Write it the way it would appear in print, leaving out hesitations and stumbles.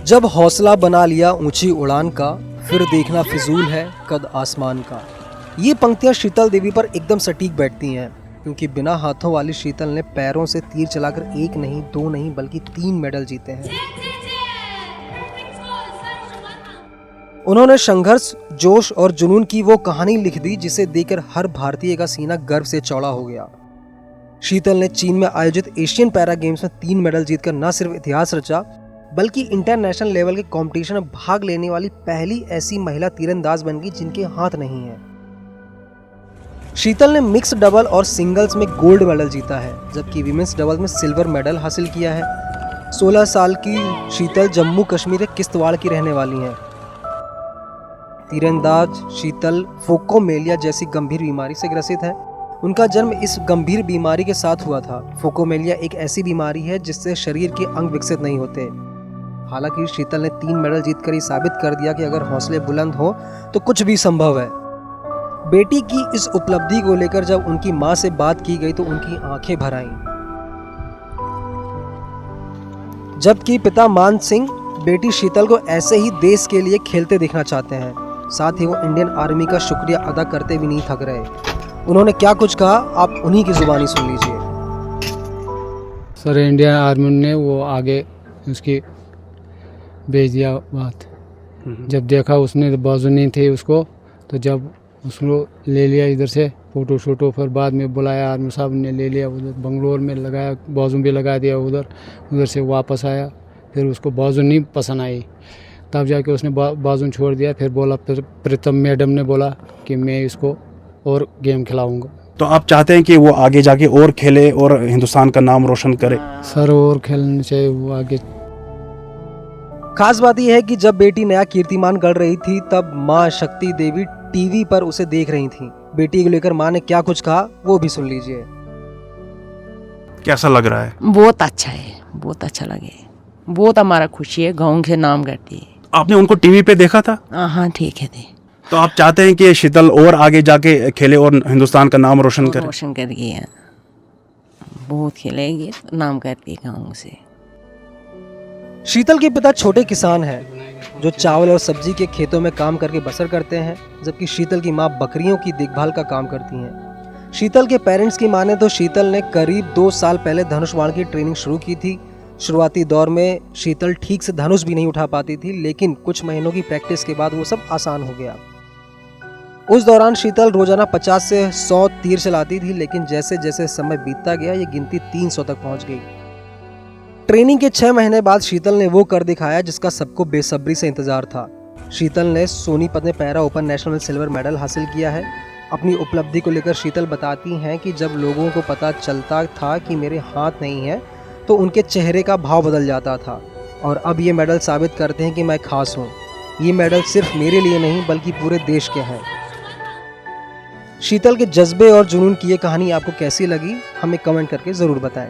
जब हौसला बना लिया ऊंची उड़ान का, फिर देखना फिजूल है कद आसमान का। ये पंक्तियां शीतल देवी पर एकदम सटीक बैठती हैं, क्योंकि बिना हाथों वाली शीतल ने पैरों से तीर चलाकर एक नहीं, दो नहीं, बल्कि 3 मेडल जीते हैं। उन्होंने संघर्ष, जोश और जुनून की वो कहानी लिख दी जिसे देखकर हर भारतीय का सीना गर्व से चौड़ा हो गया। शीतल ने चीन में आयोजित एशियन पैरा गेम्स में 3 मेडल जीतकर न सिर्फ इतिहास रचा, बल्कि इंटरनेशनल लेवल के कंपटीशन में भाग लेने वाली पहली ऐसी महिला तीरंदाज बन गई जिनके हाथ नहीं है। शीतल ने मिक्स डबल और सिंगल्स में गोल्ड मेडल जीता है, जबकि विमेंस डबल में सिल्वर मेडल हासिल किया है। 16 साल की शीतल जम्मू कश्मीर के किश्तवाड़ की रहने वाली हैं। तीरंदाज शीतल फोकोमेलिया जैसी गंभीर बीमारी से ग्रसित है। उनका जन्म इस गंभीर बीमारी के साथ हुआ था। फोकोमेलिया एक ऐसी बीमारी है जिससे शरीर के अंग विकसित नहीं होते। हालांकि शीतल ने 3 मेडल जीतकर ही साबित कर दिया कि अगर हौसले बुलंद हो तो कुछ भी संभव है। बेटी की इस उपलब्धि को लेकर जब उनकी मां से बात की गई तो उनकी आंखें भर आईं। जबकि पिता मान सिंह बेटी शीतल को ऐसे ही देश के लिए खेलते देखना चाहते हैं। साथ ही वो इंडियन आर्मी का शुक्रिया अदा करते भी नहीं थक रहे। उन्होंने क्या कुछ कहा, आप उन्हीं की जुबानी सुन लीजिए। सर, इंडियन आर्मी ने वो आगे उसकी भेज दिया बात। जब देखा उसने बाजू नहीं थे उसको, तो जब उसको ले लिया इधर से फ़ोटो शोटो, फिर बाद में बुलाया आर्मी साहब ने, ले लिया उधर बंगलोर में लगाया, बाजू भी लगा दिया उधर से वापस आया। फिर उसको बाजू नहीं पसंद आई, तब जाके उसने बाजू छोड़ दिया। फिर बोला, फिर प्रीतम मैडम ने बोला कि मैं इसको और गेम खिलाऊंगा। तो आप चाहते हैं कि वो आगे जाके और खेले और हिंदुस्तान का नाम रोशन करे? सर, और खेलना चाहिए वो आगे। खास बात यह है कि जब बेटी नया कीर्तिमान गढ़ रही थी तब मां शक्ति देवी टीवी पर उसे देख रही थी। बेटी को लेकर मां ने क्या कुछ कहा वो भी सुन लीजिए। कैसा लग रहा है? बहुत अच्छा है, बहुत अच्छा लगे, बहुत हमारा खुशी है, गाँव के नाम करती है। आपने उनको टीवी पे देखा था? हाँ, ठीक है थे। तो आप चाहते हैं कि शीतल और आगे जाके खेले और हिंदुस्तान का नाम रोशन करे? रोशन करेगी, बहुत खेलेगी, नाम करती गाँव से। शीतल के पिता छोटे किसान हैं जो चावल और सब्जी के खेतों में काम करके बसर करते हैं, जबकि शीतल की मां बकरियों की देखभाल का काम करती हैं। शीतल के पेरेंट्स की माने तो शीतल ने करीब 2 साल पहले धनुष बाण की ट्रेनिंग शुरू की थी। शुरुआती दौर में शीतल ठीक से धनुष भी नहीं उठा पाती थी, लेकिन कुछ महीनों की प्रैक्टिस के बाद वो सब आसान हो गया। उस दौरान शीतल रोजाना 50 से 100 तीर चलाती थी, लेकिन जैसे जैसे समय बीतता गया ये गिनती 300 तक पहुंच गई। ट्रेनिंग के 6 महीने बाद शीतल ने वो कर दिखाया जिसका सबको बेसब्री से इंतजार था। शीतल ने सोनीपत में पैरा ओपन नेशनल में सिल्वर मेडल हासिल किया है। अपनी उपलब्धि को लेकर शीतल बताती हैं कि जब लोगों को पता चलता था कि मेरे हाथ नहीं है तो उनके चेहरे का भाव बदल जाता था, और अब ये मेडल साबित करते हैं कि मैं खास हूँ। ये मेडल सिर्फ मेरे लिए नहीं बल्कि पूरे देश के हैं। शीतल के जज्बे और जुनून की ये कहानी आपको कैसी लगी, हमें कमेंट करके ज़रूर बताएं।